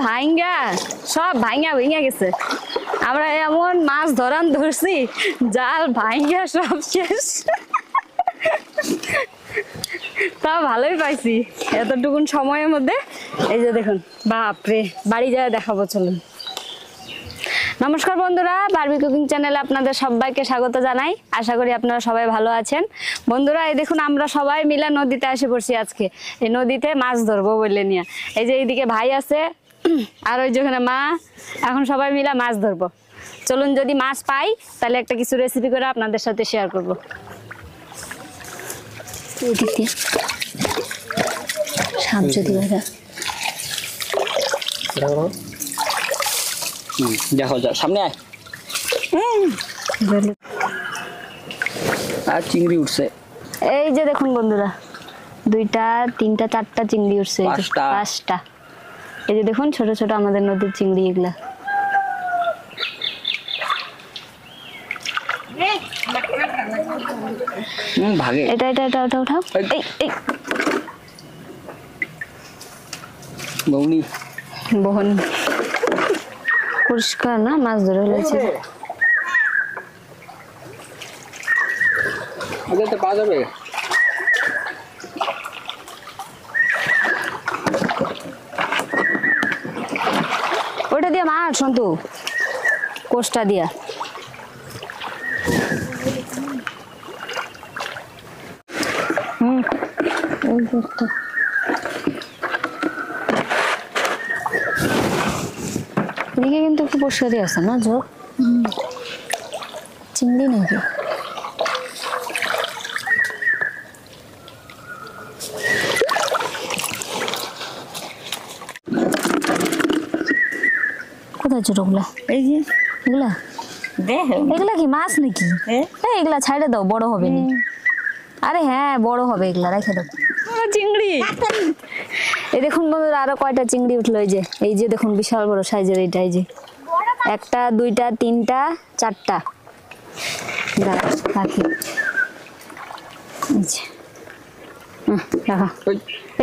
ভাঙ্গা সব ভাঙ্গা ভেঙে গেছে। আমরা এমন মাছ ধরছি, জাল ভাঙ্গা সব শেষ। তা ভালোই পাইছি এতটুকুন সময়ের মধ্যে। এই যে দেখুন, বাপরে, বাড়ি যায় দেখাবো, চলুন। নমস্কার বন্ধুরা, বারবি কুকিং চ্যানেলে আপনাদের সবাইকে স্বাগত জানাই। আশা করি আপনারা সবাই ভালো আছেন। বন্ধুরা, এই দেখুন আমরা সবাই মিলে নদীতে এসে পড়ছি আজকে। এই নদীতে মাছ ধরবো বলে নিয়ে, এই যে এইদিকে ভাই আছে আর ওই যেখানে মা, এখন সবাই মিলে মাছ ধরবো। চলুন, যদি মাছ পাই তাহলে একটা কিছু রেসিপি করে আপনাদের সাথে শেয়ার করবো। সামনে আয়। আর চিংড়ি উঠছে, এই যে দেখুন বন্ধুরা, 2টা 3টা 4টা চিংড়ি উঠছে, 5টা। এই যে দেখুন ছোট ছোট আমাদের নদীর চিংড়ি এগুলা। ভাগে এটা এটা এটা ওটা উঠাও। এই বৌনি বহন পরিষ্কার না, মাছ ধরে ফেলেছে। তো পাওয়া যাবে। ওটা দিয়ে মাছ সন্তু, কোষটা দিয়া। এদিকে কিন্তু একটু পরিষ্কারই আছে না, জল চিংড়ি নাকি? কোথায় ছোটগুলা? এই যে এগুলা, এগুলা কি মাছ নাকি? এগুলা ছাইড়ে দাও, বড় হবে না। আরে হ্যাঁ, বড় হবে, এগুলা রেখে দাও। চিংড়ি, এই দেখুন বন্ধুরা, আরো কয়টা চিংড়ি উঠলো। এই যে দেখুন, বিশাল বড় সাইজের। এইটা এই যে 1টা 2টা 3টা 4টা। রাখি,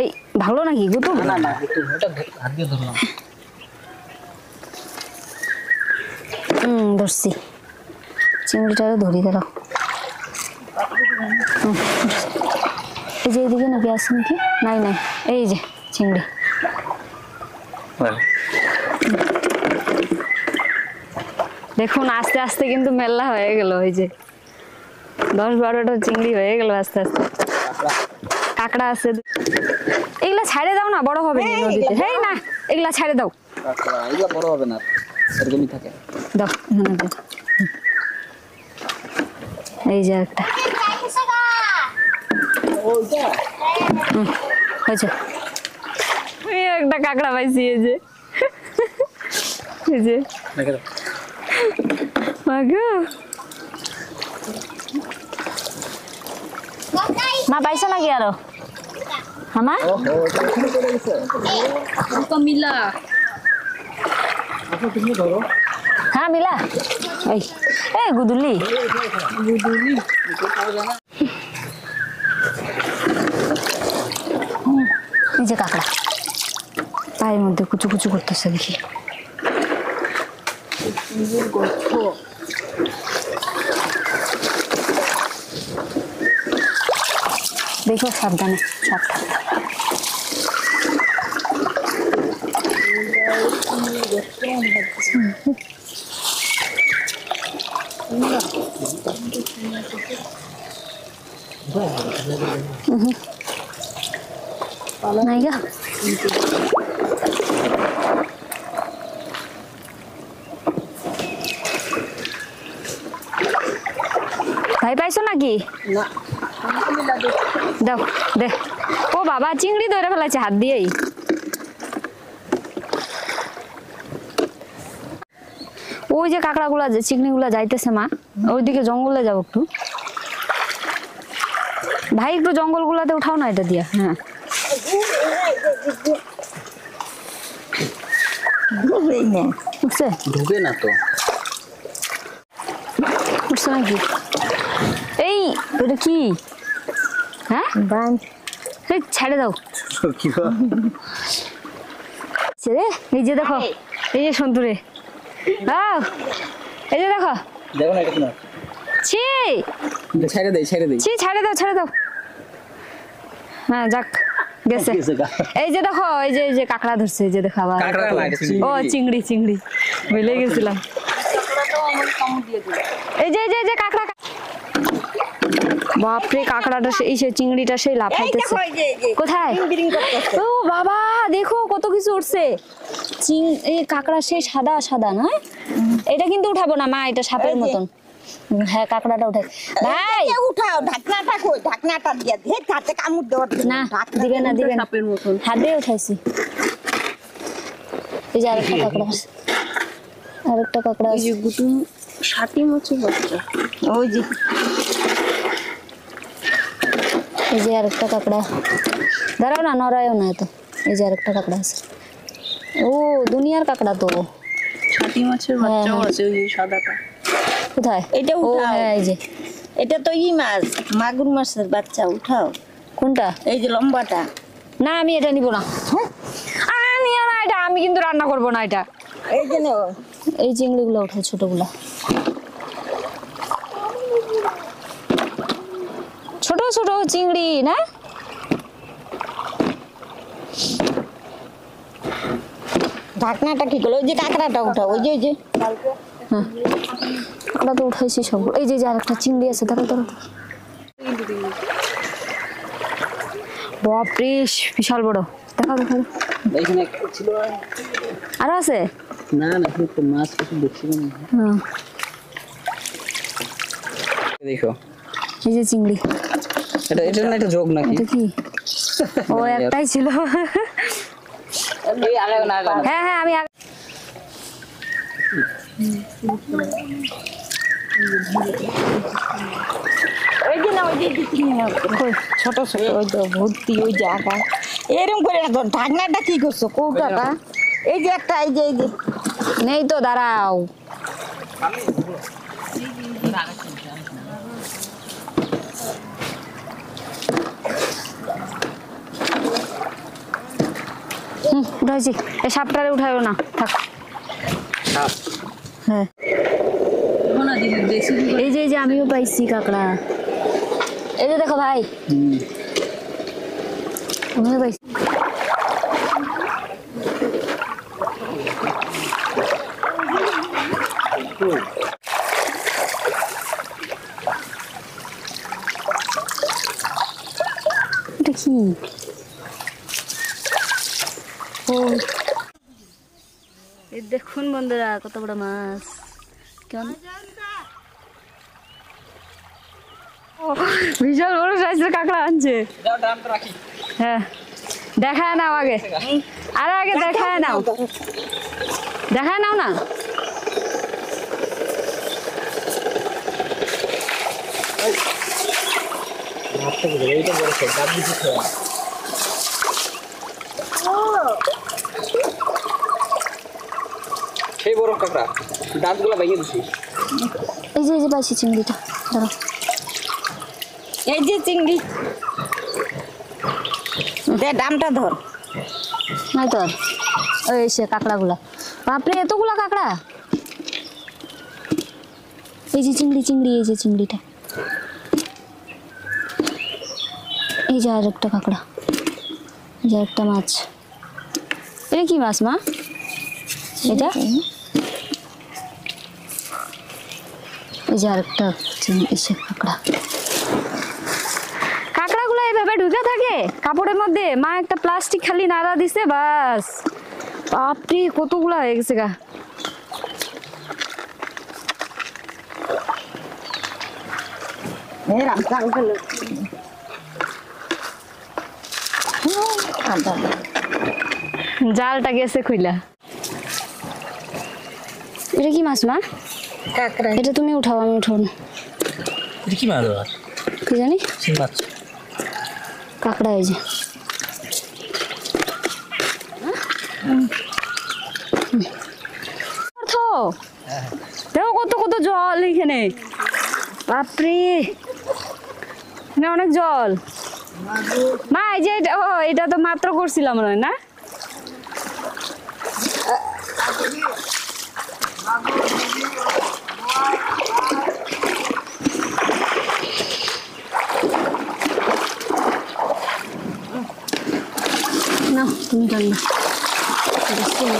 এই ভালো নাকি গুতু? ধরছি, চিংড়িটারও ধরি দাঁড়াও। এই যে এইদিকে নাকি আছে নাকি? নাই নাই, এই যে চিংড়ি। দেখুন আস্তে আস্তে কিন্তু মেলা হয়ে গেল। এই যে 10-12টা চিংড়ি হয়ে গেল আস্তে আস্তে। কাঁকড়া আছে, এগুলা ছাড়ে দাও না, বড় হবে না নদীতে। হেই না, এগুলা ছাড়ে দাও, এগুলা বড় হবে না, এরকমই থাকে। দাও, এই যে একটা হয়েছে। একটা কাঁকড়া পাইছি, এই যে এই যে মা পাইছো নাকি আরো? আমার মিলা, হ্যাঁ মিলা। এই গুদুলি এই যে কাঁকড়া পায়ের মধ্যে কুচু কুচু করতেছে, দেখি। দেখো সাবধানে, নাইগা। ভাই পাইছো নাকি? দাও দে। ও বাবা, চিংড়ি ধরে ফেলাছে হাত দিয়েই। ওই যে কাঁকড়া গুলা, যে চিংড়ি গুলা যাইতেছে মা, ওইদিকে জঙ্গলে যাবো একটু। ভাই একটু জঙ্গল গুলাতে উঠাও না এটা দিয়া। হ্যাঁ, ঢুকে না তো, উঠছে নাকি? এই ওটা কি? হ্যাঁ, ছেড়ে দাও। পাইছে রে, এই যে দেখো, এই যে সন্তুরে, এই যে দেখো, দেখো না এটা কি মাছ? ছি ছেড়ে দেই ছি, ছাড়ে দাও। হ্যাঁ যাক গেছে। এই যে দেখো, এই যে কাঁকড়া ধরছে, এই যে দেখো আবার। কাঁকড়া না, এটা ও চিংড়ি ভুলে গেছিলাম। এই যে কাঁকড়া, বাপরে কাঁকড়াটা এই সে চিংড়িটা সেই লাফাইতেছে। কোথায়? ও বাবা দেখো কত কিছু উঠছে। এই কাঁকড়া সেই সাদা না, এটা কিন্তু উঠাবো না মা, এটা সাপের মতন। হ্যাঁ কাঁকড়াটা উঠাই ভাই। উঠাও, ঢাকনাটা কই? ঢাকনাটা দিয়ে দে, হাতে কামড় দেওয়ার জন্য। না দিবে না সাপের মতন। হাত দিয়ে উঠাইছি। এই যে আরেকটা কাঁকড়া আছে, আরেকটা কাঁকড়া আছে। গুটু 60 মাছের বাচ্চা। ওই যে এই যে আরেকটা কাঁকড়া, দাঁড়াও না, নড়ায়ও না এত। এই যে আরেকটা কাঁকড়া আছে। ও দুনিয়ার কাঁকড়া তো। 60 মাছের বাচ্চাও আছে, ওই যে সাদাটা। কোথায়? এটা ও উঠাও। হ্যাঁ এই যে। এটা তো মাছ, মাগুর মাছের বাচ্চা। উঠাও। কোনটা? এই যে লম্বাটা। না আমি এটা নিব না। নিও না এটা, আমি কিন্তু রান্না করব না এটা। এই যে নাও। এই চিংড়িগুলো ওঠাই, ছোটগুলা। ছোট ছোট চিংড়ি না? ঢাকনাটা কি করলো? ওই যে কাঁকড়াটা উঠাও। ওই যে হ্যাঁ কাঁকড়া তো উঠাইছি সব। এই যে আরেকটা চিংড়ি আছে, ধরো। বাপরে বিশাল বড়, দেখো। এইখানে একটা ছিল। আরো আছে? না তো মাছ কিছু দেখছি না। হ্যাঁ দেখো এই যে চিংড়ি। এটা না, এটা যোগ নাকি? এটা কি? ও একটাই ছিল। এই আগে না হ্যাঁ আমি ওই যে না, ওই যে ছোট ছোট, ওই যে ভর্তি, ওই যে আঁকা। এরকম করে না, ঢাকনাটা কি করছো? কৌটাটা এই যে একটা, এই যে নেই তো, দাঁড়াও। উঠাইছি। এই সাপটারে উঠাইও না, থাক। হ্যাঁ এই যে আমিও পাইছি কাঁকড়া। এই যে দেখো ভাই, আমিও পাইছি। এটা কি? ও এই দেখুন বন্ধুরা কত বড় মাছ। কেমন বিশাল বড় সাইজের কাঁকড়া আনছে। হ্যাঁ দেখায় নাও আগে, আগে দেখায় নাও না। সেই বড় কাঁকড়া, দাঁতগুলো ভেঙে দিছি। এই যে পাইছি চিংড়িটা, দাঁড়াও। এই যে চিংড়ি, দে দামটা ধর। নাই তো আর ওই সে কাঁকড়াগুলা। বাপরে এতগুলা কাঁকড়া। এই যে চিংড়ি, এই যে চিংড়িটা। এই যে আরেকটা কাঁকড়া, এই যে একটা মাছ। এটা কি মাছ মা? এটা এই যে আরেকটা এসে কাঁকড়াগুলো এইভাবে ঢুকে থাকে কাপড়ের মধ্যে। মা একটা প্লাস্টিক খালি নাড়া দিছে, বাস। বাপরে কতগুলা হয়ে গেছে গা। জালটা গেছে খুইলা। এটা কি মাছ মা? কাঁকড়া। এটা তুমি উঠাও, আমি উঠাও না। এটা কি মাছ? কি জানি, মাছ। কাঁকড়া। এই যে দেখো কত কত জল এখানে। বাপরে এখানে অনেক জল। মা এই যে এটা তো মাত্র করছিলাম না? ঠান্ডা বেশি না।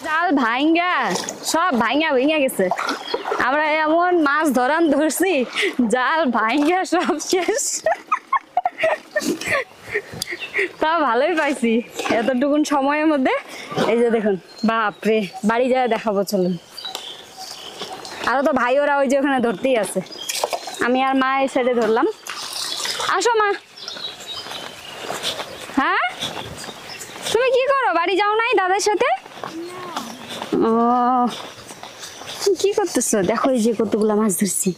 জাল ভাঙ্গা সব ভাঙ্গা ভেঙে গেছে। আমরা এমন মাছ ধরছি, জাল ভাঙ্গা সব শেষ। তা ভালোই পাইছি এতটুকুন সময়ের মধ্যে। এই যে দেখুন, বাপরে, বাড়ি যায় দেখাবো চলুন। আরো তো ভাই ওরা ওই যে ওখানে ধরতেই আছে, আমি আর মা এই সাইডে ধরলাম। আসো মা। হ্যাঁ, তুমি কি করো? বাড়ি যাও নাই দাদার সাথে? ও, কি করতেছো? দেখো এই যে কতগুলা মাছ ধরছি,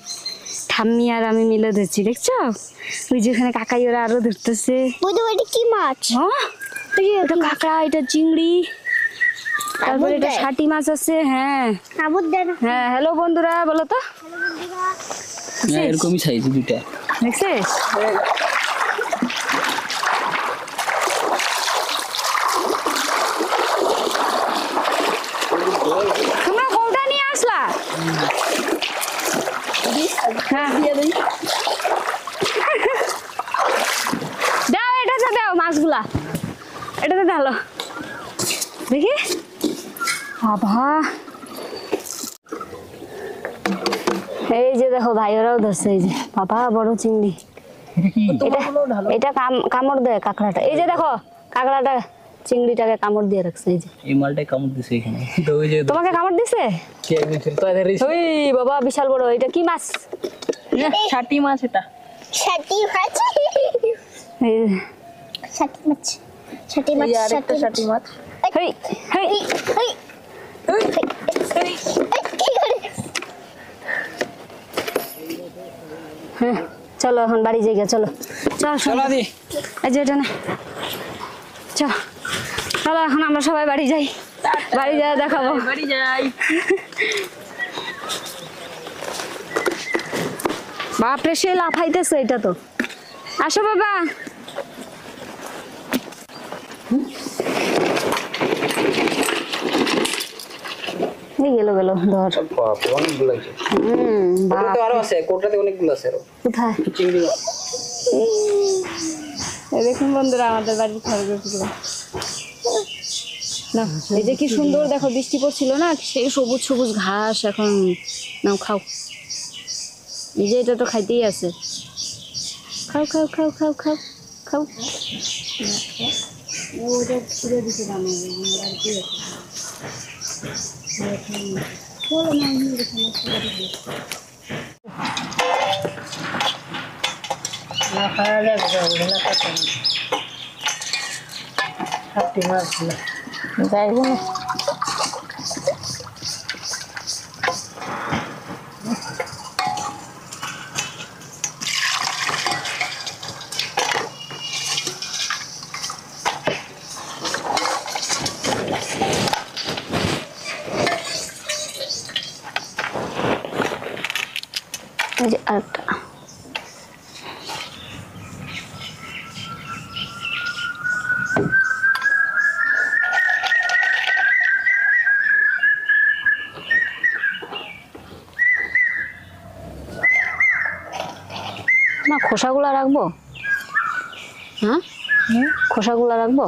ঠাম্মি আর আমি মিলে ধরছি, দেখছো? ওই যে ওখানে কাকাই ওরা আরো ধরতেছে। এটা কি মাছ? এটা কাঁকড়া, এটা চিংড়ি, তারপরে এটা ষাটি মাছ আছে। হ্যাঁ আবুদ দেন। হ্যাঁ, হ্যালো বন্ধুরা বলো তো। এরকমই সাইজ দুইটা। দেখছিস? তোমরা কোনটা নিয়ে আসলা? হ্যাঁ দাও, এটাতে দাও মাছগুলা, এটাতে ঢালো দেখি। বাবা, এই যে দেখো ভাই ওরাও ধরছে। এই যে বাবা, বড় চিংড়ি। এটা কামড় দেয় কাঁকড়াটা। এই যে দেখো, কাঁকড়াটা চিংড়িটাকে কামড় দিয়ে রাখছে। এই যে এই মালটাই কামড় দিছে এখানে। তো ওই যে তোমাকে কামড় দিছে? কে দিছিল? তো এদের ওই বাবা, বিশাল বড়। এটা কি মাছ? ছাটি মাছ এটা। ছাটি মাছ। এই যে, ছাটি মাছ। ছাটি মাছ। ছাটি মাছ। হেই হেই, এই হ্যাঁ চলো এখন বাড়ি যাই গে, চলো চল চলো দি। এই যে এটা না, চলো চলো এখন আমরা সবাই বাড়ি যাই, বাড়ি যাই দেখাবো। বাড়ি যাই। বাপরে, সে লাফাইতেছে এটা তো। আসো বাবা। গেল গেল ধর। বাপ, অনেকগুলো আছে। বাপ, তো আরো আছে, কোটাতে অনেকগুলো আছে আরো। কোথায়? চিংড়ি মাছ। এই দেখুন বন্ধুরা, আমাদের বাড়ির খরগোশগুলো না, এই যে কি সুন্দর দেখো, বৃষ্টি পড়ছিল না, সেই সবুজ সবুজ ঘাস। এখন নাও খাও, এই যে এটা তো খাইতেই আছে। খাও খাও খাও খাও খাও খাও। ওটা ছুঁড়ে দিতে দাম আর কি আছে। না খাওয়া যাবে না, কথা ছাটি মাছ যাইব না। এই যে আরেকটা। না, খোসাগুলা রাখবো? হ্যাঁ, খোসাগুলা রাখবো।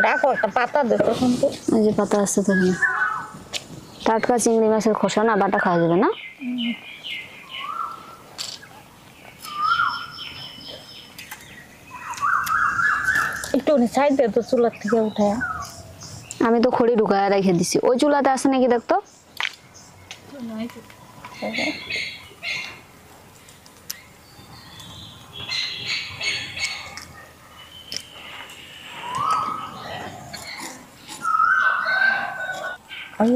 রাখো, একটা পাতা দে তখন তো। এই যে পাতা আছে তো, টাটকা চিংড়ি মাছের খোসা না, বাটা খাওয়া যাবে না। একটু সাইড দে তো চুলার থেকে উঠায়। আমি তো খড়ি ঢুকায় রেখে দিছি। ওই চুলাতে আছে নাকি দেখতো। ওই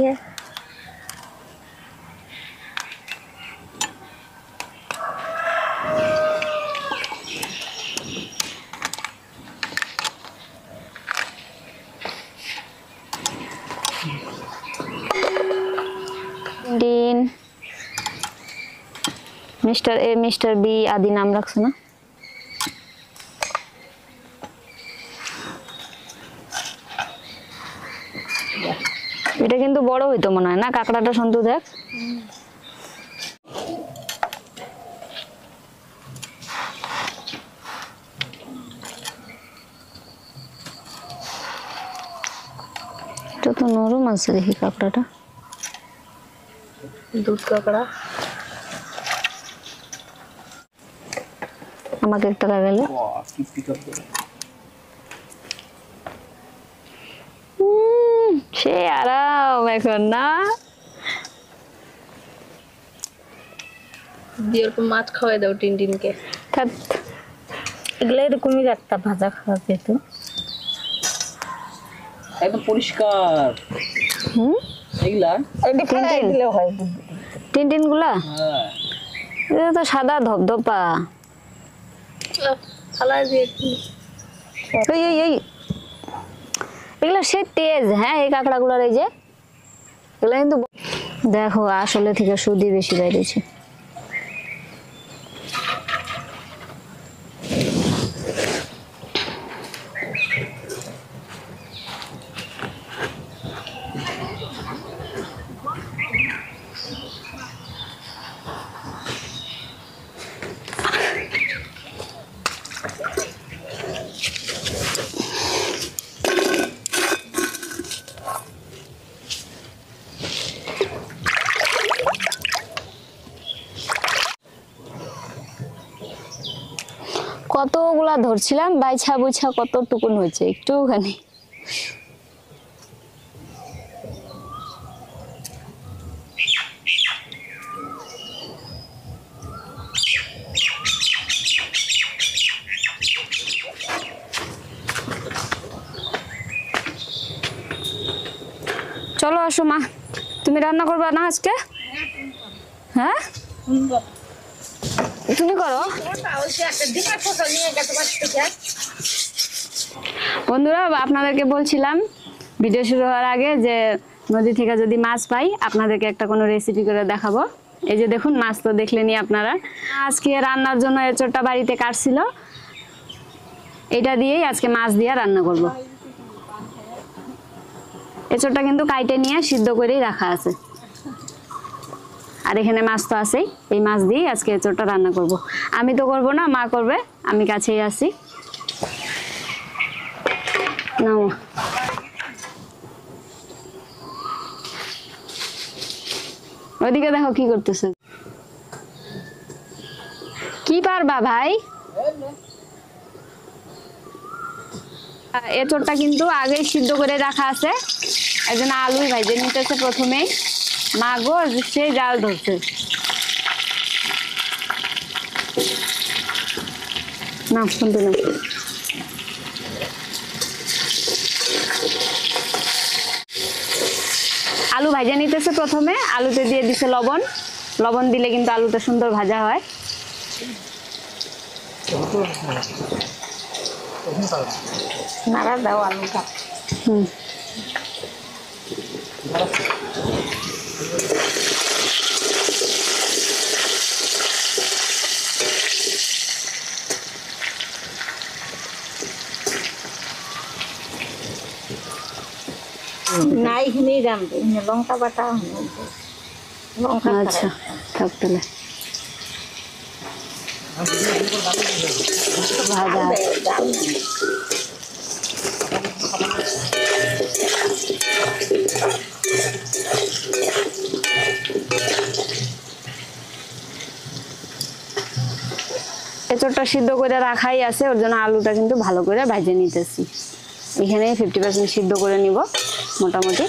dean, mister A, mister B আদি নাম রাখছে না। এটা কিন্তু কিন্তু বড় হইতো মনে হয় না কাঁকড়াটা, সন্তু দেখ। এটা তো নরম আছে দেখি কাঁকড়াটা। দুধ কাঁকড়া। আমাকে একটা লাগালে সে আরাম এখন না। দিয়ে ওরকম মাছ খাওয়াই দাও টিনটিনকে। ধ্যাৎ, এগুলো এরকমই রাখতাম ভাজা খাওয়া যেত। একদম পরিষ্কার এগুলা। এটা ফেলাই দিলে হয়। টিনটিন গুলা হ্যাঁ এটা তো সাদা ধপধপা। ফালাই দিয়ে এই এই এই এগুলো সে তেজ। হ্যাঁ এই কাঁকড়া গুলার এই যে এগুলো কিন্তু দেখো আসলে থেকে সুদি বেশি বাইরেছে। কতগুলা ধরছিলাম, বাইছা বুইছা কত টুকুন হয়েছে একটুখানি। চলো আসো মা, তুমি রান্না করবে না আজকে? হ্যাঁ তুমি করো। বন্ধুরা আপনাদেরকে বলছিলাম ভিডিও শুরু হওয়ার আগে যে নদী থেকে যদি মাছ পাই আপনাদেরকে একটা কোনো রেসিপি করে দেখাবো। এই যে দেখুন মাছ তো দেখলেনি আপনারা। আজকে রান্নার জন্য এঁচোড়টা বাড়িতে কাটছিল, এটা দিয়েই আজকে মাছ দিয়ে রান্না করব। এঁচোড়টা কিন্তু কাইটে নিয়ে সিদ্ধ করেই রাখা আছে, আর এখানে মাছ তো আছেই। এই মাছ দিয়েই আজকে এঁচোড়টা রান্না করব। আমি তো করব না, মা করবে, আমি কাছেই আছি। নাও ওইদিকে দেখো কি করতেছে। কি পারবা ভাই? এঁচোড়টা কিন্তু আগেই সিদ্ধ করে রাখা আছে, একজন আলু ভাইজে নিতেছে প্রথমেই। মা গো সেই জাল ধরছে। না শুনতে না, আলু ভাজা নিতেছে প্রথমে। আলুতে দিয়ে দিছে লবণ। লবণ দিলে কিন্তু আলুটা সুন্দর ভাজা হয়। নাড়া দাও আলুটা। হুম নাই হিনে রামবে লঙ্কা বাটা লঙ্কা। আচ্ছা থাক তাহলে। ভাজা এঁচোড়টা সিদ্ধ করে রাখাই আছে, ওর জন্য আলুটা কিন্তু ভালো করে ভেজে নিতেছি। এখানে 50% সিদ্ধ করে নিব মোটামুটি।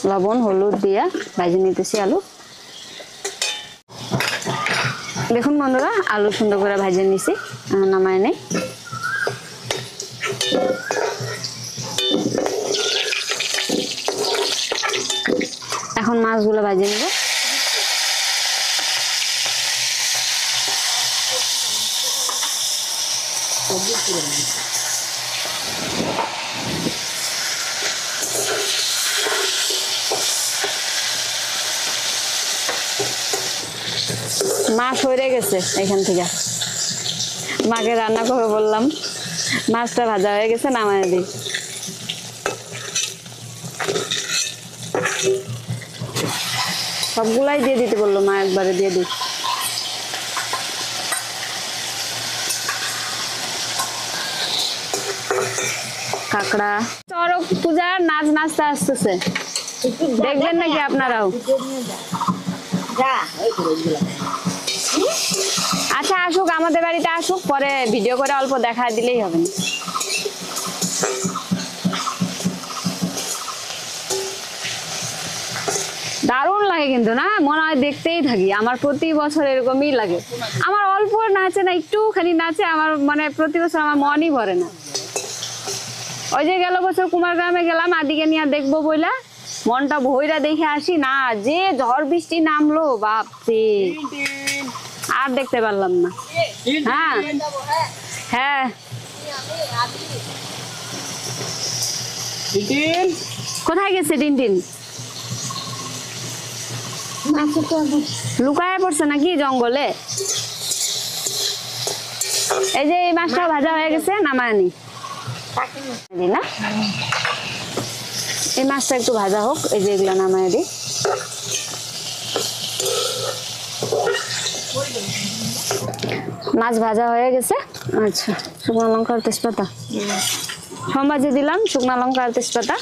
লবণ হলুদ দিয়ে ভেজে নিতেছি আলু। দেখুন বন্ধুরা আলু সুন্দর করে ভেজে নিছি, নামায় নেই। এখন মাছগুলো ভেজে নিব। মাছ হয়ে গেছে এখান থেকে, মাকে রান্না করে বললাম। মাছটা ভাজা হয়ে গেছে, নামায় দিই। সবগুলাই দিয়ে দিতে বললো মা, একবারে দিয়ে দিই। কাঁকড়া চড়ক পূজার নাচ নাচতে আসতেছে, দেখবেন নাকি আপনারাও? যা আচ্ছা আসুক, আমাদের বাড়িতে আসুক, পরে ভিডিও করে অল্প দেখা দিলেই হবে না। দারুণ লাগে কিন্তু না, মনে হয় দেখতেই থাকি। আমার প্রতি বছর এরকমই লাগে। আমার অল্প নাচে না, একটুখানি নাচে, আমার মানে প্রতি বছর আমার মনই ভরে না। ওই যে গেল বছর কুমারগ্রামে গেলাম আদিকে নিয়ে দেখবো বইলা, মনটা ভইরা দেখে আসি না, যে ঝড় বৃষ্টি নামলো বাপরে, আর দেখতে পারলাম না। হ্যাঁ হ্যাঁ, টিনটিন কোথায় গেছে টিনটিন? লুকায় পড়ছে নাকি জঙ্গলে? এই যে এই মাছটা ভাজা হয়ে গেছে, নামায়নি না, এই মাছটা একটু ভাজা হোক। এই যে এগুলো নামায় দিই। মাছ ভাজা হয়ে গেছে। আচ্ছা, শুকনো লঙ্কা আর তেজপাতা সম্বাজি দিলাম, শুকনো লঙ্কা আর তেজপাতা।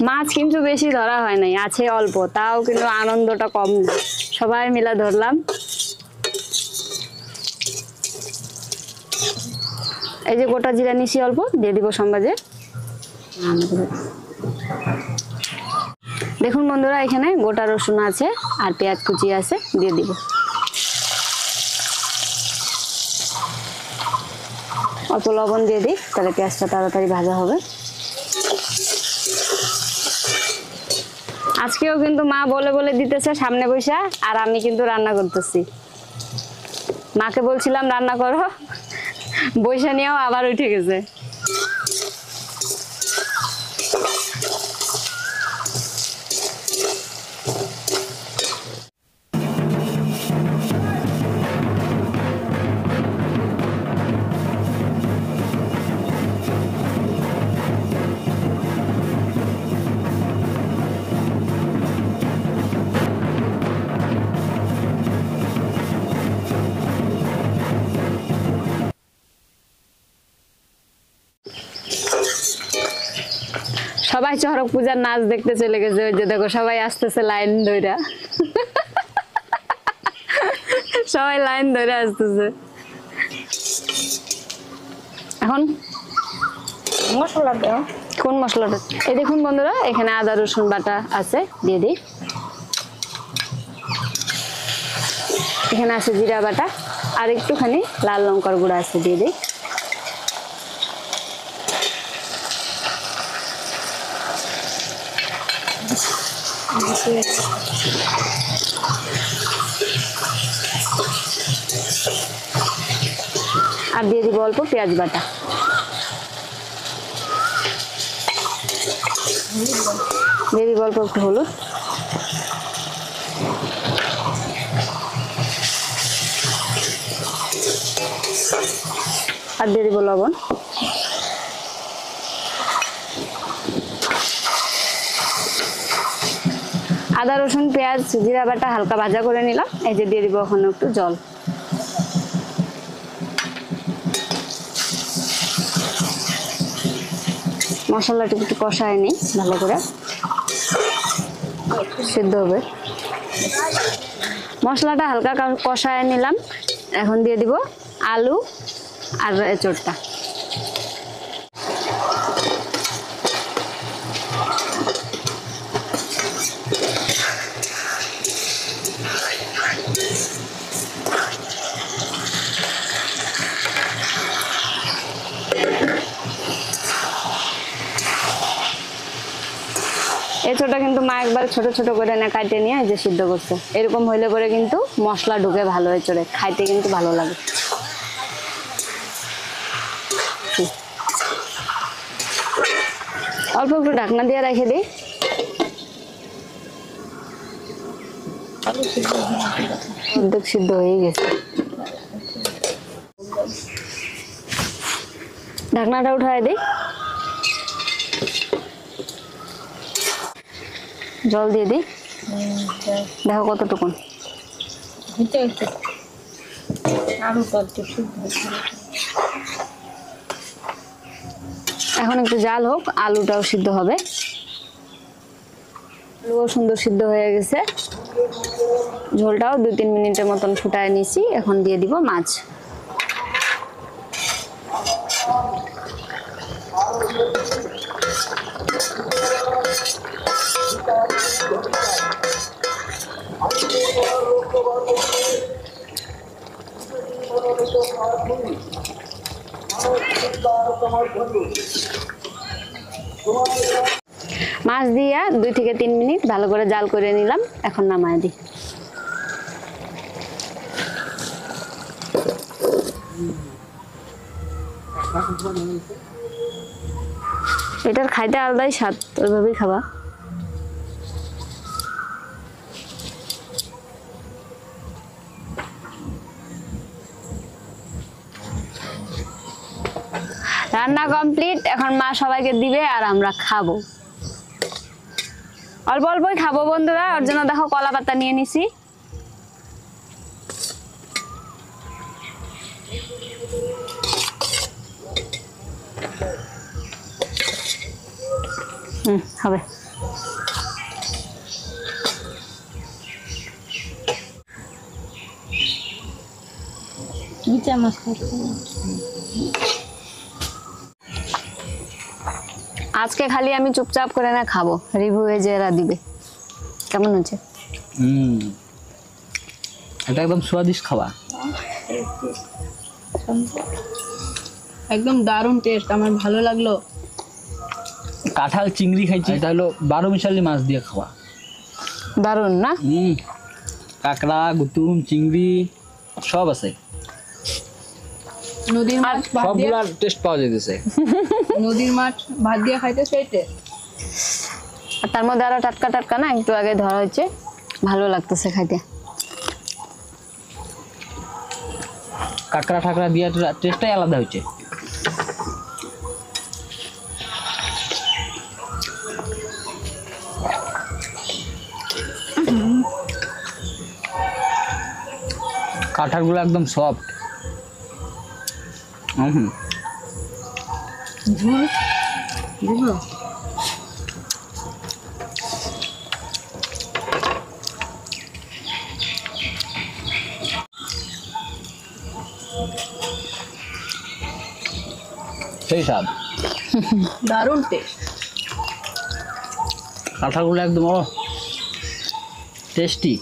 মাছ কিন্তু বেশি ধরা হয় নাই, আছে অল্প, তাও কিন্তু আনন্দটা কম না, সবাই মিলে ধরলাম। এই যে গোটা জিরা নিছি অল্প, দিয়ে দিব সম্বাজে। দেখুন বন্ধুরা, এখানে গোটা রসুন আছে আর পেঁয়াজ কুচি আছে, দিয়ে দিব। অল্প লবণ দিয়ে দিই, তাহলে পেঁয়াজটা তাড়াতাড়ি ভাজা হবে। আজকেও কিন্তু মা বলে বলে দিতেছে সামনে বৈশা, আর আমি কিন্তু রান্না করতেছি। মাকে বলছিলাম রান্না করো, বৈশা নিয়েও আবার উঠে গেছে। সবাই চড়ক পূজার নাচ দেখতে চলে গেছে। ওই যে দেখো সবাই আসতেছে লাইন ধরে, সবাই লাইন ধরে আসতেছে। এখন মশলা দাও। কোন মশলাটা? এই দেখুন বন্ধুরা, এখানে আদা রসুন বাটা আছে, দিয়ে দিই। এখানে আছে জিরা বাটা, আর একটুখানি লাল লঙ্কার গুঁড়া আছে, দিয়ে দিই। আর দিয়ে দিব অল্প পেঁয়াজ বাটা, দিয়ে দিব অল্প একটু হলুদ, আর দিয়ে দিব লবণ। আদা রসুন পেঁয়াজ জিরা বাটা হালকা ভাজা করে নিলাম। এই যে দিয়ে দিব এখন একটু জল। মশলাটা একটু কষায় নিই ভালো করে, সিদ্ধ হবে। মশলাটা হালকা কষায় নিলাম, এখন দিয়ে দিব আলু আর এঁচোড়টা। এঁচোড়টা কিন্তু মা একবার ছোট ছোট করে না কাটে নিয়ে যে সিদ্ধ করছে, এরকম হইলে পরে কিন্তু মশলা ঢুকে ভালো এঁচোড়ে, খাইতে কিন্তু ভালো লাগে। অল্প একটু ঢাকনা দিয়ে রেখে দিই। অর্ধেক সিদ্ধ হয়ে গেছে, ঢাকনাটা উঠাই দিই। জল দিয়ে দিই, দেখো কতটুকুন। এখন একটু জাল হোক, আলুটাও সিদ্ধ হবে। আলুও সুন্দর সিদ্ধ হয়ে গেছে, ঝোলটাও 2-3 মিনিটের মতন ফুটায় নিছি। এখন দিয়ে দিব মাছ। মাছ দিয়া 2 থেকে 3 মিনিট ভালো করে জাল করে নিলাম। এখন নামায় দিই। এটার খাইতে আলাদাই স্বাদ, ওইভাবেই খাবা। রান্না কমপ্লিট, এখন মা সবাইকে দিবে আর আমরা খাবো। অল্প অল্পই খাবো বন্ধুরা, ওর জন্য দেখো কলা পাতা নিয়ে নিছি। হবে। আজকে খালি আমি চুপচাপ করে না খাবো, রিভিউ যে এরা দিবে। কেমন হচ্ছে? এটা একদম স্বাদিষ্ট খাওয়া, একদম দারুণ টেস্ট, আমার ভালো লাগলো। কাঁঠাল চিংড়ি খাইছি, এটা হলো 12 মিশালি মাছ দিয়ে খাওয়া। দারুণ না? কাঁকড়া, গুতুম, চিংড়ি সব আছে, নদীর মাছ ভাত দিয়ে, সবগুলার টেস্ট পাওয়া যাইতেছে। নদীর মাছ ভাত দিয়ে খাইতে সেই টেস্ট। আর তার মধ্যে আরো টাটকা টাটকা না, একটু আগে ধরা হয়েছে, ভালো লাগতেছে খাইতে। কাঁকড়া ঠাকড়া দিয়ে টেস্টটাই আলাদা হচ্ছে। কাঁঠালগুলো একদম সফট। সেই স্বাদ, দারুণ টেস্ট। কাঁঠালগুলো একদম টেস্টি।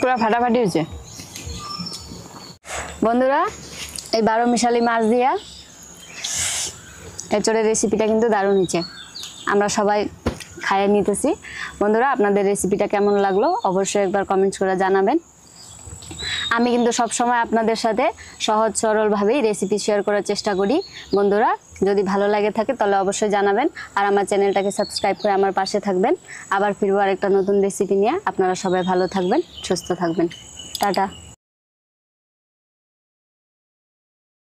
পুরো ফাটাফাটি হয়েছে বন্ধুরা। এই 12 মিশালি মাছ দিয়া এঁচড়ের রেসিপিটা কিন্তু দারুণ হয়েছে, আমরা সবাই খাইয়ে নিতেছি। বন্ধুরা, আপনাদের রেসিপিটা কেমন লাগলো অবশ্যই একবার কমেন্টস করে জানাবেন। আমি কিন্তু সব সময় আপনাদের সাথে সহজ সরলভাবেই রেসিপি শেয়ার করার চেষ্টা করি। বন্ধুরা, যদি ভালো লাগে থাকে তাহলে অবশ্যই জানাবেন, আর আমার চ্যানেলটাকে সাবস্ক্রাইব করে আমার পাশে থাকবেন। আবার ফিরবো আরেকটা নতুন রেসিপি নিয়ে। আপনারা সবাই ভালো থাকবেন, সুস্থ থাকবেন। টাটা।